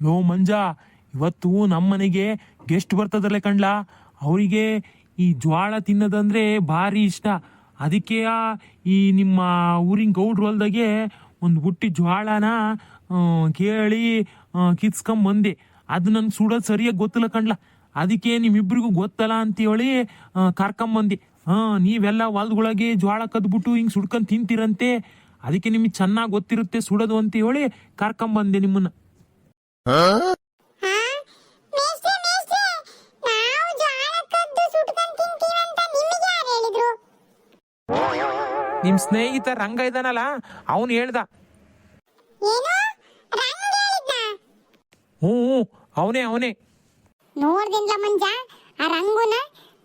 Low ಮಂಜ, ಇವತ್ತು ನಮ್ಮನೆಗೆ guest ಬರ್ತದಲ್ಲ ಕಣ್ಲಾ, ಅವರಿಗೆ ಈ ಜ್ವಾಳ ತಿನ್ನೋದಂದ್ರೆ ಭಾರಿ ಇಷ್ಟ. ಅದಕ್ಕೆ ಈ ನಿಮ್ಮ ಊರಿನ ಗೌಡ್ರ ಹೊಲ್ದಾಗೆ ಒಂದು ಬುಟ್ಟಿ ಜ್ವಾಳನ ಕೇಳಿ ಕಿತ್ಸ್ಕೊಂಬಂದೆ. ಅದು ನನ್ಗೆ ಸುಡೋದು ಸರಿಯಾಗಿ ಗೊತ್ತಿಲ್ಲ ಕಣ್ಲ. ಅದಕ್ಕೆ ನಿಮ್ಮಿಬ್ರಿಗೂ ಗೊತ್ತಲ್ಲ ಅಂತೇಳಿ ಕರ್ಕೊಂಬಂದೆ. ನೀವೆಲ್ಲ ಹೊಲ್ದೊಳಗೆ ಜ್ವಾಳ ಕದ್ಬಿಟ್ಟು ಹಿಂಗೆ ಸುಡ್ಕೊಂಡು ತಿಂತೀರಂತೆ, ಅದಕ್ಕೆ ನಿಮಗೆ ಚೆನ್ನಾಗಿ ಗೊತ್ತಿರುತ್ತೆ ಸುಡೋದು ಅಂತ ಹೇಳಿ ಕರ್ಕೊಂಬಂದೆ ನಿಮ್ಮನ್ನ. ನಿಮ್ ಸ್ನೇಹಿತ ರಂಗ ಇದಾನಲ್ಲ, ಅವನು ಹೇಳ್ದ. ಹ್ಞೂ ಅವನೇ ಅವನೇ ನೋಡ್ದಿಲ್ಲ ಮಂಜ, ಆ ರಂಗುನ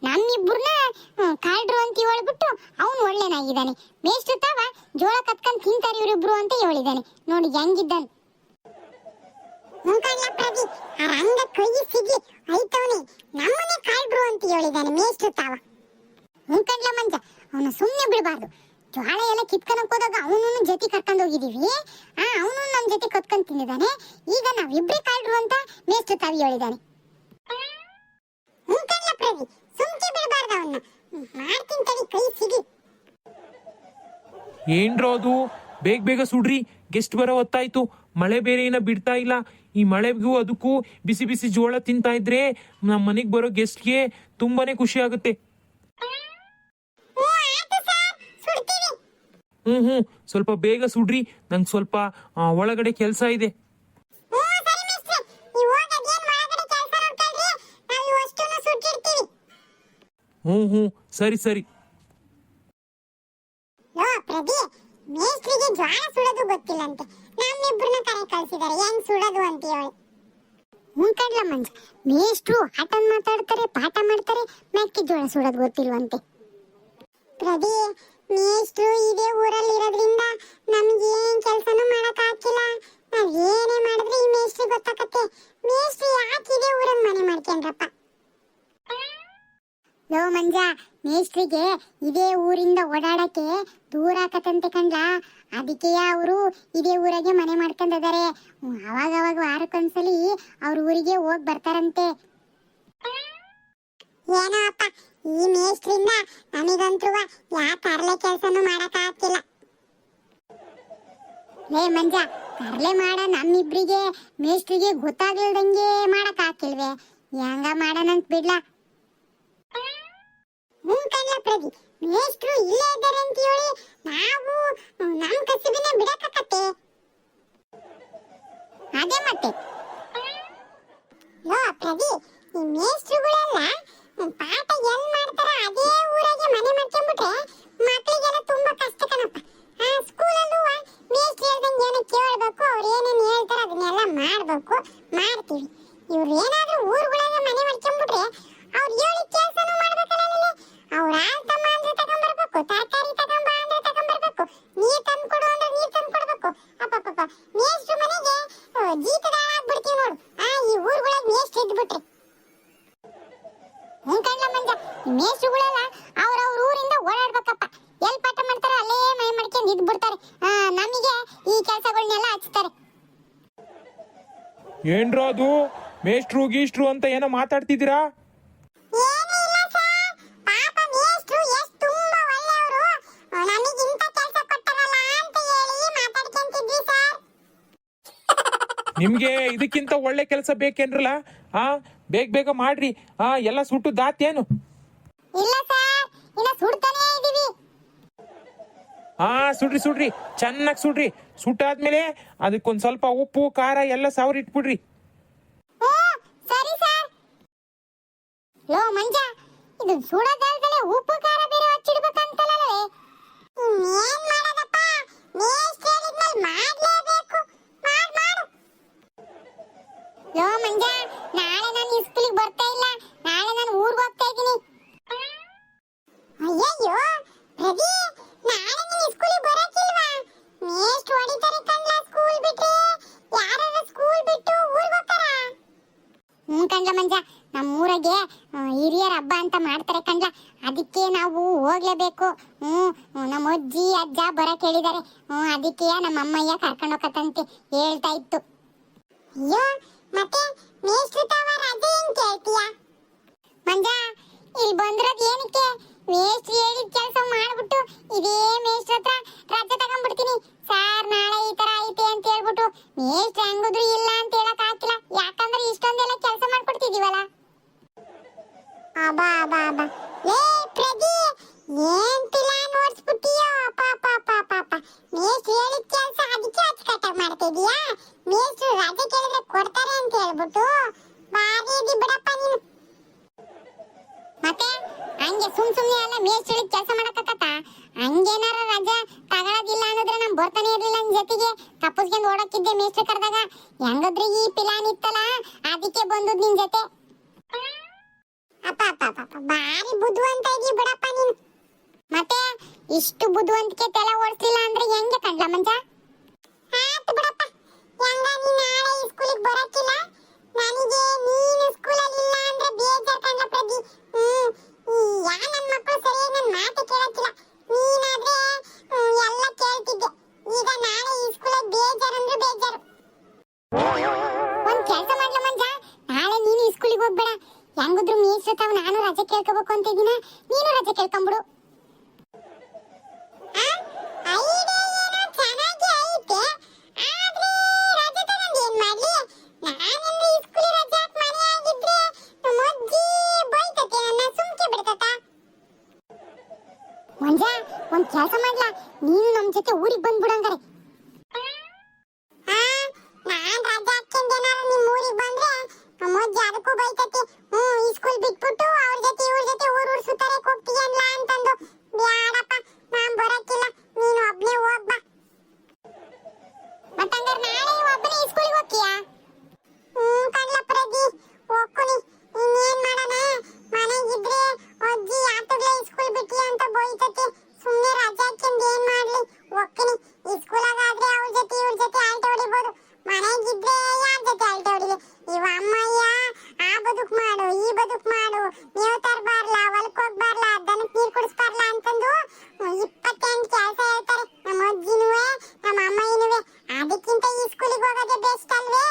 ನಮ್ಮಿಬ್ಬರನ್ನ ಕಾಳ್ರು ಅಂತ ಹೇಳ್ಬಿಟ್ಟು ಅವನು ಒಳ್ಳೆನಾಗಿದ್ದಾನೆ. ಮೇಷ್ಟು ತಾವ ಜೋಳ ಕತ್ಕೊಂಡ್ ತಿಂತಾರೆ ಇವರಿಬ್ರು ಅಂತ ಹೇಳಿದಾನೆ. ನೋಡಿ ಹೆಂಗಿದ್ದಾನೆ. ಆ ರಂಗ ಕೈ ಸಿಗಿ ಐತವನಿ ನಮ್ಮನೆ ಕಾಳ್ರು ಅಂತ ಹೇಳಿದಾನೆ ಮೇಷ್ಟು ತಾವ. ಮುಂಕಂಡ್ಲ ಮಂಜ, ಅವನ ಸುಮ್ಮನೆ ಬಿಡಬಾರ್ದು. ಜ್ವಾಳ ಎಲ್ಲ ಕಿತ್ಕೊಳಕ್ ಹೋದಾಗ ಅವನನ್ನು ಜೊತೆ ಕರ್ಕೊಂಡು ಹೋಗಿದೀವಿ. ಅವನು ನಮ್ ಜೊತೆ ಕತ್ಕೊಂಡ್ ತಿಂದಿದ್ದಾನೆ. ಈಗ ನಾವಿಬ್ರೇ ಕಾಳ್ರು ಅಂತ ಮೇಷ್ಟು ತಾವಿ ಹೇಳಿದಾನೆ. ಏನ್ರೋದು, ಬೇಗ ಬೇಗ ಸುಡ್ರಿ, ಗೆಸ್ಟ್ ಬರೋ ಹೊತ್ತಾಯ್ತು. ಮಳೆ ಬೇರೆ ಏನ ಬಿಡ್ತಾ ಇಲ್ಲ. ಈ ಮಳೆಗೂ ಅದಕ್ಕೂ ಬಿಸಿ ಬಿಸಿ ಜೋಳ ತಿಂತಾ ಇದ್ರೆ ನಮ್ಮ ಮನೆಗೆ ಬರೋ ಗೆಸ್ಟ್ಗೆ ತುಂಬಾನೇ ಖುಷಿ ಆಗುತ್ತೆ. ಹ್ಞೂ ಸ್ವಲ್ಪ ಬೇಗ ಸುಡ್ರಿ, ನಂಗೆ ಸ್ವಲ್ಪ ಒಳಗಡೆ ಕೆಲಸ ಇದೆ. ಹ್ಞೂ ಸರಿ ಸರಿ. ಮೇಸ್ತ್ರಿಗೆ ಜ್ವಾಳ ಸುಡೋದು ಗೊತ್ತಿಲ್ಲಂತೆ, ನಮ್ಮಿಬ್ರನ್ನ ಕರೆ ಕಳ್ಸಿದಾರೆ ಹೆಂಗ್ ಸುಡೋದು ಅಂತ ಹೇಳಿ. ಮುಂಕಡ್ಲ ಮಂಜ, ಮೇಷ್ಟ್ರು ಆಟನ್ ಮಾತಾಡ್ತಾರೆ, ಪಾಠ ಮಾಡ್ತಾರೆ, ಮೆಕ್ಕಿ ಜೋಳ ಸುಡೋದು ಗೊತ್ತಿಲ್ವಂತೆ. ಪ್ರದಿ, ಮೇಷ್ಟ್ರು ಇದೇ ಊರಲ್ಲಿ ಇರೋದ್ರಿಂದ ನಮ್ಗೆ ಏನ್ ಕೆಲ್ಸನೂ ಮಾಡಕ್ ಆಗ್ತಿಲ್ಲ. ನಾವ್ ಏನೇ ಮಾಡಿದ್ರೆ ಈ ಮೇಷ್ಟ್ರಿಗೆ ಗೊತ್ತಾಕತ್ತೆ. ಮೇಷ್ಟ್ರು ಯಾಕೆ ಇದೇ ಊರಲ್ಲಿ ಮನೆ ಮಾಡ್ಕೊಂಡ್ರಪ್ಪ? ಲೋ ಮಂಜ, ಮೇಷ್ಟ್ರಿಗೆ ಇದೇ ಊರಿಂದ ಓಡಾಡಕ್ಕೆ ದೂರ ಆಕತ್ತಂತೆ ಕಣ್ಲ. ಅದಕ್ಕೆ ಅವರು ಇದೇ ಊರಾಗೆ ಮನೆ ಮಾಡ್ಕೊಂಡಿದ್ದಾರೆ. ಅವಾಗ ವಾರಕ್ಕೊಂದ್ಸಲಿ ಅವ್ರ ಊರಿಗೆ ಹೋಗಿ ಬರ್ತಾರಂತೆ. ಏನೋ ಅಪ್ಪ, ಈ ಮೇಷ್ಟ್ರಿಂದ ನಮಗಂತೂ ಯಾ ತರಲೆ ಕೆಲಸನೂ ಮಾಡಕ್ ಆಗ್ತಿಲ್ಲ. ಲೇ ಮಂಜ, ತರಲೆ ಮಾಡ ನಮ್ಮಿಬ್ರಿಗೆ ಮೇಷ್ಟ್ರಿಗೆ ಗೊತ್ತಾಗ್ಲಿಲ್ದಂಗೆ ಮಾಡಕ್ ಆಗ್ತಿಲ್ವೇ? ಹೆಂಗ ಮಾಡೋಣಂತ ಬಿಡ್ಲಾ? ಮುಂಕಂಡ್ಲ ಪ್ರದಿ, ಮೇಷ್ಟ್ರು ಇಲ್ಲೇ ಇದ್ದಾರೆ ಅಂತ ಹೇಳಿ ನಾವು ನಮ್ ಕಸುಬಿನ ಬಿಡಕತ್ತೆ. ಅದೇ ಮತ್ತೆ ಲೋ ಪ್ರದಿ, ಈ ಮೇಷ್ಟ್ರುಗಳೆಲ್ಲ ಪಾಠ ಎಲ್ ಮಾಡ್ತಾರ ಅದೇ ಊರಾಗೆ ಮನೆ ಮಾಡ್ಕೊಂಡ್ಬಿಟ್ರೆ ಮಕ್ಕಳಿಗೆಲ್ಲ ತುಂಬಾ ಕಷ್ಟ ಕಣಪ್ಪ. ಸ್ಕೂಲಲ್ಲೂ ಮೇಷ್ಟ್ರು ಹೇಳ್ದಂಗೆ ಏನೋ ಕೇಳ್ಬೇಕು, ಅವ್ರು ಏನೇನು ಹೇಳ್ತಾರ ಅದನ್ನೆಲ್ಲ ಮಾಡ್ಬೇಕು, ಮಾಡ್ತೀವಿ. ಇವ್ರು ಏನಾದ್ರೂ ಊರುಗಳಾಗ ಮನೆ ಮಾಡ್ಕೊಂಡ್ಬಿಟ್ರೆ ಅವ್ರು ಹೇಳಿ ಕೆಲಸನೂ ಮಾಡ್ಬೇಕಲ್ಲ. ಅವ್ರ ಆಲ್ತಮ್ಮ ಅಂದ್ರೆ ತಗೊಂಡ್ಬರ್ಬೇಕು, ತರಕಾರಿ ತಗೊಂಬ ಅಂದ್ರೆ ತಗೊಂಡ್ಬರ್ಬೇಕು, ನೀರ್ ತಂದ್ಕೊಡು ಅಂದ್ರೆ ನೀರ್ ತಂದ್ಕೊಡ್ಬೇಕು. ಅಪ್ಪಪ್ಪ, ಮೇಷ್ಟ್ರು ಮನೆಗೆ ಜೀತದ ಆಗ್ಬಿಡ್ತೀವಿ ನೋಡು ಈ ಊರುಗಳಾಗ ಮೇಷ್ಟ್ರು ಇದ್ಬಿಟ್ರೆ. ಮುಂಕಂಡ್ಲ ಮಂಜ, ಈ ಮೇಷ್ಟ್ರುಗಳೆಲ್ಲ ಅವ್ರವ್ರ ಊರಿಂದ ಓಡಾಡ್ಬೇಕಪ್ಪ. ಎಲ್ ಪಾಠ ಮಾಡ್ತಾರ ಅಲ್ಲೇ ಮನೆ ಮಾಡ್ಕೊಂಡು ಇದ್ಬಿಡ್ತಾರೆ. ನಮಗೆ ಈ ಕೆಲಸಗಳನ್ನೆಲ್ಲ ಹಚ್ತಾರೆ. ಏನ್ರೋ ಅದು, ಮೇಷ್ಟ್ರು ಗೀಷ್ಟ್ರು ಅಂತ ಏನೋ ಮಾತಾಡ್ತಿದ್ದೀರಾ? ನಿಮ್ಗೆ ಇದಕ್ಕಿಂತ ಒಳ್ಳೆ ಕೆಲಸ ಬೇಕೇನ್ರಲ್ಲ? ಬೇಗ ಬೇಗ ಮಾಡ್ರಿ. ಎಲ್ಲ ಸುಟ್ಟು ದಾತೇನು? ಇಲ್ಲ ಸರ್, ಇನ್ನ ಸುಡ್ತಾನೇ ಇದೀವಿ. ಸುಡ್ರಿ ಚೆನ್ನಾಗಿ ಸುಡ್ರಿ. ಸುಟ್ಟಾದ್ಮೇಲೆ ಅದಕ್ಕೊಂದ್ ಸ್ವಲ್ಪ ಉಪ್ಪು ಖಾರ ಎಲ್ಲ ಸಾವ್ರಿ ಇಟ್ಬಿಡ್ರಿ. ಸರಿ ಸರ್. ಲೋ ಮಂಜ, ಇದು ಸುಡೋದಲ್ದಲೆ ಉಪ್ಪು ಖಾರ ಬೇರೆ ಹಚ್ಚಿಡ್ಬೇಕಂತಲ್ಲೇ. ಏನ್ ಮಾಡೋದಪ್ಪ, ಮೇಷ್ಟ್ರು ಹೇಳಿದ್ಮೇಲೆ ಮಾಡ್ಲೇಬೇಕು. ಮಾಡು. ಲೋ ಮಂಜ, ನಾಳೆ ನಾನು ಸ್ಕೂಲಿಗೆ ಬರ್ತಾ ಇಲ್ಲ, ನಾಳೆ ನಾನು ಊರಿಗೆ ಹೋಗ್ತಾ ಇದ್ದೀನಿ. ಅಯ್ಯಯ್ಯೋ ಪ್ರದಿ, ನಾಳೆ ನೀನು ಸ್ಕೂಲಿಗೆ ಬರಕ್ಕಿಲ್ವಾ? ಮೇಷ್ಟ್ರು ಹೊಡಿತಾರೆ ಕಣ್ಲ. ಸ್ಕೂಲ್ ಬಿಟ್ರೆ ಯಾರು ಸ್ಕೂಲ್ ಬಿಟ್ಟು ಊರಿಗೆ ಹೋಗ್ತಾರ? ಕಣ್ಲ ಮಂಜ, ನಮ್ಮೂರಾಗೆ ಹಿರಿಯರ ಹಬ್ಬ ಅಂತ ಮಾಡ್ತಾರೆ ಕಣ್ಲ. ಅದಕ್ಕೆ ನಾವು ಹೋಗ್ಲೇಬೇಕು. ನಮ್ಮ ಅಜ್ಜಿ ಅಜ್ಜ ಬರಕ್ ಹೇಳಿದ್ದಾರೆ. ಅದಕ್ಕೆ ನಮ್ಮ ಅಮ್ಮಯ್ಯ ಕರ್ಕೊಂಡು ಹೋಗತ್ತಂತೆ ಹೇಳ್ತಾ ಇತ್ತು. ಅಯ್ಯೋ, ಮತ್ತೆ ಮೇಷ್ಟ್ರು ತವ ರಜೆ ಹೆಂಗ್ ಕೇಳ್ತೀಯ? ಮಂಜ, ಇಲ್ಲಿ ಬಂದಿರೋದು ಏನಕ್ಕೆ? ಮೇಷ್ಟ್ರು ಹೇಳಿದ ಕೆಲಸ ಮಾಡ್ಬಿಟ್ಟು ಇದೇ ಮೇಷ್ಟ್ರ ಹತ್ರ ರಜೆ ತಗೊಂಡ್ಬಿಡ್ತೀನಿ. ಸಾರ್ ನಾಳೆ ಈ ತರ ಐತೆ ಅಂತ ಹೇಳ್ಬಿಟ್ಟು ಮೇಷ್ಟ್ರು ಹೆಂಗುದ್ರು ಇಲ್ಲ ಅಂತ ಹೇಳಕ್ ಆಗ್ತಿಲ್ಲ. ಯಾಕಂದ್ರೆ ಇಷ್ಟೊಂದೆಲ್ಲ ಕೆಲಸ ಮಾಡ್ಕೊಡ್ತಿದೀವಲ್ಲ. ಅಬಾ ಅಬಾ ಅಬಾ, ಲೇ ಪ್ರದಿ, ಏನ್ ಪ್ಲಾನ್ ಓಡಿಸ್ಬಿಟ್ಟಿಯೋ? ಪಾಪ ಪಾಪ ಪಾಪ, ಮೇಷ್ಟ್ರು ಹೇಳಿದ ಕೆಲಸ ಅದಕ್ಕೆ ಅಚ್ಚುಕಟ್ಟಾಗಿ ಮಾಡ್ತಿದೀಯಾ? ಮೇಷ್ಟ್ರು ರಜೆ ಕೇಳಿದ್ರೆ ಕೊಡ್ತಾರೆ ಅಂತ ಹೇಳ್ಬಿಟ್ಟು ಬಾರಿ ಇದಿ ಬಿಡಪ್ಪ ನೀನು. ಮತ್ತೆ ಹಂಗೆ ಸುಮ್ನೆ ಎಲ್ಲ ಮೇಷ್ಟ್ರು ಹೇಳಿದ ಕೆಲಸ ಮಾಡಕತ್ತ? ಹಂಗೇನಾರ ರಜೆ ತಗೊಳ್ಳೋದಿಲ್ಲ ಅನ್ನೋದ್ರೆ ನಾನು ಬರ್ತಾನೆ ಇರ್ಲಿಲ್ಲ ನಿನ್ ಜೊತೆಗೆ. ತಪ್ಪಿಸ್ಕೊಂಡು ಓಡಕ್ಕಿದ್ದೆ ಮೇಷ್ಟ್ರು ಕರೆದಾಗ. ಹೆಂಗದ್ರಿ ಈ ಪ್ಲಾನ್ ಇತ್ತಲ್ಲ, ಅದಕ್ಕೆ ಬಂದದ್ ನಿನ್ ಜೊತೆ. ಅಪ್ಪ ಅಪ್ಪ ಅಪ್ಪ, ಬಾರಿ ಬುದ್ಧಿವಂತ ಇದೀಯ ಬಿಡಪ್ಪ ನೀನು. ಮತ್ತೆ ಇಷ್ಟು ಬುದ್ಧಿವಂತಿಕೆ ತಲೆ ಓಡಿಸ್ಲಿಲ್ಲ ಅಂದ್ರೆ ಹೆಂಗೆ ಕಂಡ್ಲ ಮಂಜ? ಆಯ್ತು ಬಿಡಪ್ಪ, ಹೆಂಗ ನೀನ್ ನಾಳೆ ಈ ಸ್ಕೂಲಿಗೆ ಬರಕ್ಕಿಲ್ಲ. ನನಗೆ ನೀನು ಸ್ಕೂಲಲ್ಲಿ ಇಲ್ಲ ಅಂದ್ರೆ ಬೇಜಾರ್ ಕಂಡ್ಲ ಪ್ರದಿ. ಯಾ ನನ್ನ ಮಕ್ಕಳು ಸರಿಯಾಗಿ ನನ್ನ ಮಾತು ಕೇಳಕ್ಕಿಲ್ಲ. ನೀನಾದ್ರೆ ಎಲ್ಲ ಕೇಳ್ತಿದ್ದೆ. ಈಗ ನಾಳೆ ಈ ಸ್ಕೂಲಲ್ಲಿ ಬೇಜಾರ್ ಅಂದ್ರೆ ಬೇಜಾರು. ಒಂದ್ ಕೆಲಸ ಮಾಡ್ಲ ಮಂಜ, ನಾಳೆ ನೀನು ಈ ಸ್ಕೂಲಿಗೆ ಹೋಗ್ಬೇಡ. ಹೆಂಗಿದ್ರು ಮೇಷ್ಟ್ರು ತಾವ್ ನಾನು ರಜೆ ಕೇಳ್ಕೋಬೇಕು ಅಂತ ಇದೀನ, ನೀನು ರಜೆ ಕೇಳ್ಕೊಂಬಿಡು. ಮಂಜ, ಒಂದ್ ಕೆಲಸ ಮಾಡ್ಲಾ, ನೀನು ನಮ್ ಜೊತೆ ಊರಿಗೆ ಬಂದ್ಬಿಡಂಗಾರೆ. ನಾನ್ ರಜೆ ಹಾಕ್ಕೊಂಡೇನಾರು ನಿಮ್ ಊರಿಗೆ ಬಂದ್ರೆ ನಮ್ಮಜ್ಜಿ ಅದಕ್ಕೂ ಬೈತತಿ. ಈ ಸ್ಕೂಲ್ ಬಿಟ್ಬಿಟ್ಟು ಅವ್ರ ಜೊತೆ ಇವ್ರ ಜೊತೆ ಊರ್ ಸುತ್ತಾರಕ್ ಹೋಗ್ತೀಯಲ್ಲ ಅಂತಂದು. ಬ್ಯಾಡಪ್ಪ, ನಾನ್ ಬರಕ್ಕಿಲ್ಲ, ನೀನು ಒಬ್ನೇ ಹೋಗ್ಬಾ. ಮತ್ತಂಗಾರ ನಾಳೆ ಒಬ್ಬನೇ ಈ ಸ್ಕೂಲಿಗೆ ಹೋಗ್ತೀಯಾ? ಕಡ್ಲ ಪ್ರದಿ, ಹೋಗ್ಕೊನಿ. ಇನ್ನೇನ್ ಮಾಡೋಣ, ಮನೆಗಿದ್ರೆ ಅಜ್ಜಿ ಯಾತಗ್ಲೇ ಈ ಸ್ಕೂಲ್ ಬಿಟ್ಟಿ ಅಂತ ಬೈತತಿ. ಸುಮ್ನೆ ರಜೆ ಹಾಕ್ಕೊಂಡು ಏನ್ ಮಾಡ್ಲಿ, ಹೋಗ್ತೀನಿ. ಈ ಸ್ಕೂಲಾಗಾದ್ರೆ ಅವ್ರ ಜೊತೆ ಇವ್ರ ಜೊತೆ ಆಲ್ಟ ಹೊಡಿಬೋದು. ಮನೆಗಿದ್ರೆ ಯಾರ ಜೊತೆ ಆಲ್ಟ ಹೊಡಿಲಿ? ಇವ ಅಮ್ಮಯ್ಯ ಆ ಬದುಕ್ ಮಾಡು, ಈ ಬದುಕ್ ಮಾಡು, ಮೇವ್ ತರಬಾರ್ಲ, ಹೊಲಕ್ ಹೋಗ್ಬಾರ್ಲ, ದನಕ್ ನೀರ್ ಕುಡಿಸ್ಬಾರ್ಲ ಅಂತಂದು 28 ಕೆಲಸ ಹೇಳ್ತಾರೆ ನಮ್ಮ ಅಜ್ಜಿನುವೆ ನಮ್ಮ ಅಮ್ಮಯ್ಯನುವೆ. ಅದಕ್ಕಿಂತ ಈ ಸ್ಕೂಲಿಗೆ ಹೋಗೋದೇ ಬೆಸ್ಟ್ ಅಲ್ವೇ?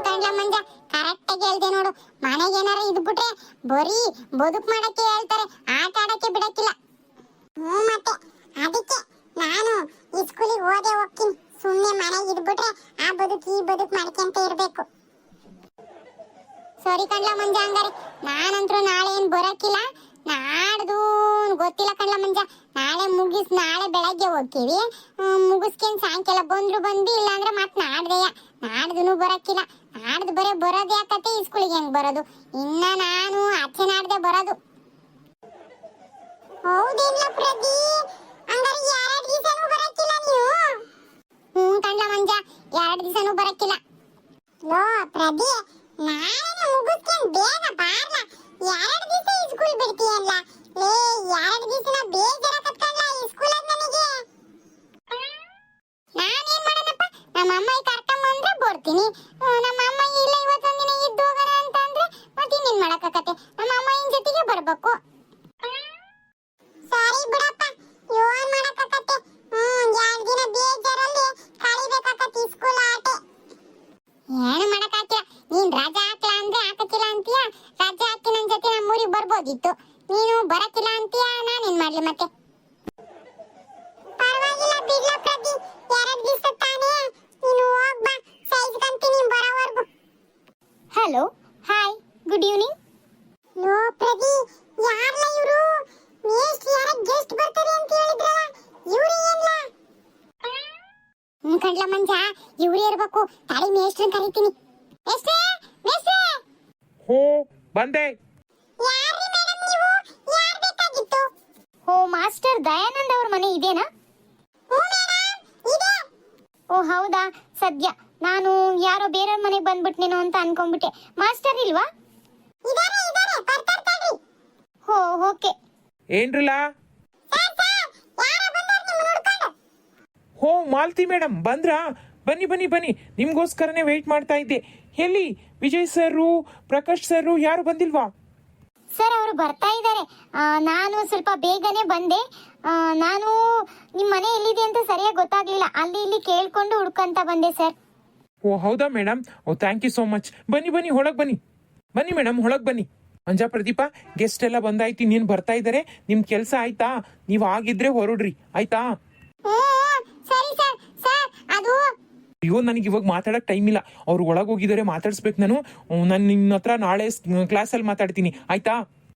ಕಂಡ್ಲ ಮಂಜ, ಕರೆಕ್ಟ್ ಆಗಿ ಹೇಳ್ದೆ ನೋಡು. ಮನೆಗೆ ಏನಾರ ಇದ್ಬಿಟ್ರೆ ಬರೀ ಬದುಕ್ ಮಾಡಕ್ಕೆ ಹೇಳ್ತಾರೆ, ಆಟ ಆಡಕ್ಕೆ ಬಿಡಕ್ಕಿಲ್ಲ. ಮತ್ತೆ ಅದಕ್ಕೆ ನಾನು ಈ ಸ್ಕೂಲಿಗೆ ಹೋದೆ ಹೋಗ್ತೀನಿ. ಸುಮ್ನೆ ಮನೆಗೆ ಇದ್ಬಿಟ್ರೆ ಆ ಬದುಕು ಈ ಬದುಕು ಮಾಡ್ಕೊಂತ ಇರ್ಬೇಕು. ಸರಿ ಕಣ್ಲ ಮಂಜ, ಹಂಗಾರೆ ನಾನಂತರೂ ನಾಳೆ ಏನ್ ಬರಕ್ಕಿಲ್ಲ. ನಾಡ್ದು ಗೊತ್ತಿಲ್ಲ ಕಣ್ಲ ಮಂಜ, ನಾಳೆ ನಾಳೆ ಬೆಳಗ್ಗೆ ಹೋಗ್ತೀವಿ. ಮುಗಿಸ್ಕೊಂಡ್ ಸಾಯಂಕಾಲ ಬಂದ್ರು ಬಂದು, ಇಲ್ಲಾಂದ್ರೆ ಮತ್ ನಾಡ್ದು ಬರಕ್ಕಿಲ್ಲ. ನಾಡ್ದು ಬರೇ ಬರೋದೇ ಆಕತ್ತೆ, ಈ ಸ್ಕೂಲಿಗೆ ಹೆಂಗ್ ಬರೋದು? ಇನ್ನ ನಾನು ಆಚೆ ನಾಡ್ದೆ ಬರೋದು. ಹೌದೇನ್ಲ ಪ್ರದಿ, ಹಂಗಾರೆ 2 ದಿವಸನೂ ಬರಕ್ಕಿಲ್ಲ ನೀವು? ಕಂಡ್ಲ ಮಂಜ, 2 ದಿವಸನೂ ಬರಕ್ಕಿಲ್ಲ. ಲೋ ಪ್ರದಿ, ನಾಳೆ ಮುಗಿಸ್ಕೊಂಡ್ ಬೇಗ ಬಾರ್ಲ. 2 ದಿವಸ ಈ ಸ್ಕೂಲ್ ಬಿಡ್ತೀಯಲ್ಲ ಲೇ? 2 ದಿವಸನ ಬೇಜಾರಾಕತ್ಕಂಡ್ಲ ಈ ಸ್ಕೂಲಾಗ ನನಗೆ. ನಾನೇನ್ ಮಾಡೋಣಪ್ಪ, ನಮ್ಮ ಅಮ್ಮ ಕರ್ಕೊಂಬಂದ್ರೆ ಬರ್ತೀನಿ. ನಮ್ಮ ಅಮ್ಮ ಇಲ್ಲ ಇವತ್ತೊಂದಿನ ಇದ್ದು ಹೋಗೋಣ ಅಂತ ಅಂದ್ರೆ ಮತ್ತೆ ಇನ್ನೇನ್ ಮಾಡಕ್ಕಾಗತ್ತೆ? ನಮ್ಮ ಅಮ್ಮನ ಜೊತೆಗೆ ಬರ್ಬೇಕು. ಸರಿ ಬಿಡಪ್ಪ, ಏನ್ ಮಾಡಕ್ಕಾಗತ್ತೆ? 2 ದಿನ ಬೇಜಾರಲ್ಲಿ ಕಳಿಬೇಕಾಗತ್ತೆ ಈ ಸ್ಕೂಲ್ ಆಟ. ಏನು ಮಾಡಕ್ಕಾಗ್ತಿಲ್ಲ. ನೀನ್ ರಜಾ ಹಾಕ್ಲಾ ಅಂದ್ರೆ ಹಾಕಕ್ಕಿಲ್ಲ ಅಂತೀಯ. ರಜಾ ಹಾಕಿ ನನ್ ಜೊತೆ ನಮ್ಮೂರಿಗೆ ಬರ್ಬೋದಿತ್ತು. ನೀನು ಬರಕ್ಕಿಲ್ಲ ಅಂತೀಯ, ನಾನೇನ್ ಮಾಡ್ಲಿ ಮತ್ತೆ? ಪರವಾಗಿಲ್ಲ ಬಿಡ್ಲ ಪ್ರದಿ, 2 ದಿವಸ ತಾನೇ, ನೀನು ಹೋಗ್ಬಾ, ಸೈಜ್ಕಂತೀನಿ ಬರೋವರೆಗೂ. Hello, hi, good evening. ಲೋ ಪ್ರದಿ, ಯಾರ್ಲ ಇವ್ರು? ಮೇಷ್ಟ್ರು ಯಾರ ಗೆಸ್ಟ್ ಬರ್ತಾರೆ ಅಂತ ಹೇಳಿದ್ರಲ್ಲ, ಇವ್ರು ಏನ್ಲ? ಕಂಡ್ಲ ಮಂಜ, ಇವ್ರೇ ಇರ್ಬೇಕು. ತಾಳಿ ಮೇಷ್ಟ್ರನ್ ಕರಿತೀನಿ. ಮೇಷ್ಟ್ರೇ, ಮೇಷ್ಟ್ರೇ! ಹೋ ಬಂದೆ. ಯಾರ್ರಿ ಮೇಡಮ್ ನೀವು? ಯಾರ್ ಬೇಕಾಗಿತ್ತು? ಓ, ಮಾಸ್ಟರ್ ದಯಾನಂದ್ ಅವ್ರ ಮನೆ ಇದೇನಾ? ಹ್ಞೂ ಮೇಡಮ್, ಇದೆ. ಓ ಹೌದಾ, ಸದ್ಯ ನಾನು ಯಾರೋ ಬೇರೆಯವ್ರ ಮನೆಗೆ ಬಂದ್ಬಿಟ್ನೇನೋ ಅಂತ ಅನ್ಕೊಂಡ್ಬಿಟ್ಟೆ. ಮಾಸ್ಟರ್ ಇಲ್ವಾ? ಇದಾರೆ ಬರ್ತಾರೆ ತಡ್ರಿ. ಹೋ, ಓಕೆ. ಏನ್ರಲ್ಲ? ಯಾರೋ ಬಂದಾರ ನಿಮ್ಮ ನೋಡ್ಕೊಂಡು. ಹೋ ಮಾಲ್ತಿ ಮೇಡಮ್ ಬಂದ್ರಾ? ಬನ್ನಿ ಬನ್ನಿ ಬನ್ನಿ, ನಿಮ್ಗೋಸ್ಕರನೇ ವೆಯ್ಟ್ ಮಾಡ್ತಾ ಇದ್ದೆ. ಎಲ್ಲಿ ವಿಜಯ್ ಸರು, ಪ್ರಕಾಶ್ ಸರು ಯಾರು ಬಂದಿಲ್ವಾ? ಸರ್, ಅವರು ಬರ್ತಾ ಇದ್ದಾರೆ. ನಾನು ಸ್ವಲ್ಪ ಬೇಗನೆ ಬಂದೆ. ನಾನು ನಿಮ್ಮ ಮನೆ ಎಲ್ಲಿದೆ ಅಂತ ಸರಿಯಾಗಿ ಗೊತ್ತಾಗ್ಲಿಲ್ಲ. ಅಲ್ಲಿ ಇಲ್ಲಿ ಕೇಳ್ಕೊಂಡು ಹುಡ್ಕೊಂತ ಬಂದೆ ಸರ್. ಓ ಹೌದಾ ಮೇಡಮ್? ಓ ಥ್ಯಾಂಕ್ ಯು ಸೋ ಮಚ್. ಬನ್ನಿ ಬನ್ನಿ ಒಳಗೆ ಬನ್ನಿ. ಬನ್ನಿ ಮೇಡಮ್ ಒಳಗೆ ಬನ್ನಿ. ಮಂಜಾ ಪ್ರದೀಪ, ಗೆಸ್ಟ್ ಎಲ್ಲ ಬಂದಾಯ್ತು, ಇನ್ನೇನು ಬರ್ತಾ ಇದ್ದಾರೆ. ನಿಮ್ ಕೆಲಸ ಆಯ್ತಾ? ನೀವು ಆಗಿದ್ರೆ ಹೊರಡ್ರಿ ಆಯ್ತಾ? ಸರಿ ಸರ್. ಸರ್ ಅದು ಅಯ್ಯೋ, ನನಗೆ ಇವಾಗ ಮಾತಾಡಕ್ ಟೈಮ್ ಇಲ್ಲ. ಅವ್ರು ಒಳಗೆ ಹೋಗಿದ್ದಾರೆ, ಮಾತಾಡ್ಸ್ಬೇಕು ನಾನು. ನಾನು ನಿನ್ನ ಹತ್ರ ನಾಳೆ ಕ್ಲಾಸಲ್ಲಿ ಮಾತಾಡ್ತೀನಿ ಆಯ್ತಾ?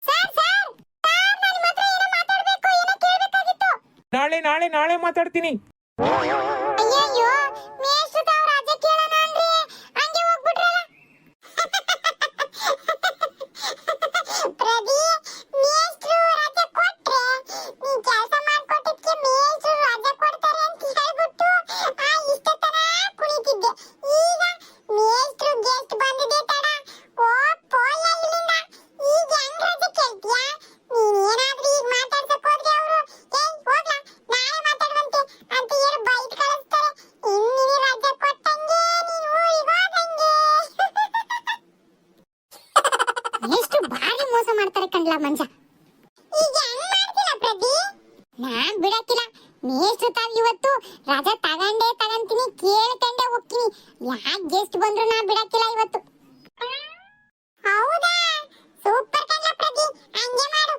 ಸರ್ ಸರ್ ಸರ್ ನನ್ನ ಹತ್ರ ಏನೋ ಮಾತಾಡಬೇಕು, ಏನೋ ಕೇಳಬೇಕಾಗಿತ್ತು. ನಾಳೆ ನಾಳೆ ನಾಳೆ ಮಾತಾಡ್ತೀನಿ. ಅಯ್ಯಯ್ಯೋ, ಮೇಷ್ಟ್ರು ತಾವು ರಾಜ ಕೇಳೋಣ ಅಂದ್ರೆ ಹಂಗೆ ಹೋಗ್ಬಿಟ್ರಲ್ಲ. ಪ್ರದಿ, ಮೇಷ್ಟ್ರು ರಜೆ ಕೊಟ್ರೆ ನೀ ಕೆಲಸ ಮಾಡ್ಕೊಟ್ಟಿದ್ಕೆ ಮೇಷ್ಟ್ರು ರಜೆ ಕೊಡ್ತಾರೆ ಅಂತ ಹೇಳ್ಬಿಟ್ಟು ಇಷ್ಟತನ ಕುಣಿತಿದ್ದೆ. ಈಗ ಮೇಷ್ಟ್ರು ಗೆಸ್ಟ್ ಬಂದಿದೆ ತಡ. ಓ ಪೋಯ ಇಲ್ಲಿಂದ. ಈಗ ಹೆಂಗ್ ರಜೆ ಕೇಳ್ತೀಯಾ? ನೀನ್ ಏನಾದ್ರೂ ಈಗ ಮಾತಾಡ್ಸಕ್ ಹೋದ್ರೆ ಅವರು ಹೋಗ್ಲಾ ನಾಳೆ ಮಾತಾಡುವಂತೆ ಅಂತ ಹೇಳಿ ಬೈಟ್ ಕಳಿಸ್ತಾರೆ. ಇನ್ನೀ ರಜೆ ಕೊಟ್ಟಂಗೆ ನೀನು ಊರಿಗೆ ಹೋದಂಗೆ. ಮೇಷ್ಟ್ರು ಭಾರಿ ಮೋಸ ಮಾಡ್ತಾರೆ ಕಣ್ಲಾ ಮಂಜ. ಈಗ ಹೆಂಗ್ ಮಾಡ್ತೀರಾ ಪ್ರದಿ? ನಾನ್ ಬಿಡಕ್ಕಿಲ್ಲ. ಮೇಷ್ಟ್ರು ತಾವ್ ಇವತ್ತು ರಜಾ ತಗಂತೀನಿ, ಕೇಳ್ಕೊಂಡೆ ಹೋಗ್ತೀನಿ. ಯಾಕೆ ಗೆಸ್ಟ್ ಬಂದ್ರು ನಾ ಬಿಡಕ್ಕಿಲ್ಲ ಇವತ್ತು. ಹೌದಾ? ಸೂಪರ್ ಕಣ್ಣ ಪ್ರದಿ, ಹಂಗೆ ಮಾಡು.